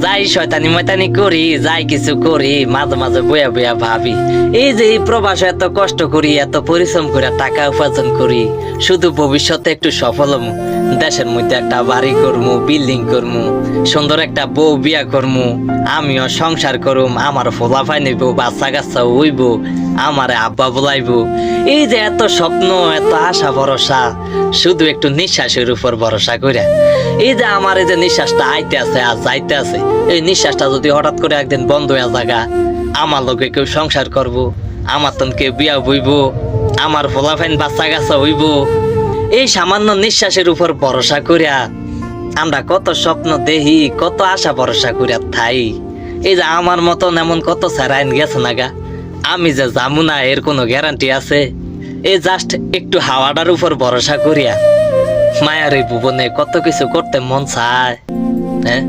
যাই শয়তানি ময়তানি করি, যাই কিছু করি, মাঝে মাঝে বইয়া বইয়া ভাবি এই যে এই প্রবাসে এত কষ্ট করি, এত পরিশ্রম করে টাকা উপার্জন করি, শুধু ভবিষ্যতে একটু সফল হমু, দেশের মধ্যে একটা বাড়ি করমু, বিল্ডিং করমু, সুন্দর একটা বউ বিয়া করমু, আমিও সংসার করুম, আমার ফোলাফাই নিব, বাচ্চা কাচ্চা হইব, আমারে আব্বা বলাইব। এই যে এত স্বপ্ন, এত আশা ভরসা, শুধু একটু নিঃশ্বাসের উপর ভরসা করে, এই যে আমার এই যে নিঃশ্বাসটা আইতে আছে আর যাইতে আছে, এই নিঃশ্বাসটা যদি হঠাৎ করে একদিন বন্ধ হয়ে জায়গা, আমার লোকে কেউ সংসার করব, আমার তন কেউ বিয়া বইব, আমার ফোলাফাইন বাচ্চা কাচ্চা হইব, এই সামান্য নিঃশ্বাসের উপর ভরসা করিয়া আমরা কত স্বপ্ন দেখি, কত আশা ভরসা করিয়া থাই। এই যে আমার মতন এমন কত সারাইন গেছে না গা, আমি যে যামু না এর কোনো গ্যারান্টি আছে? এই জাস্ট একটু হাওয়াটার উপর ভরসা করিয়া মায়ার এই ভুবনে কত কিছু করতে মন চায়। হ্যাঁ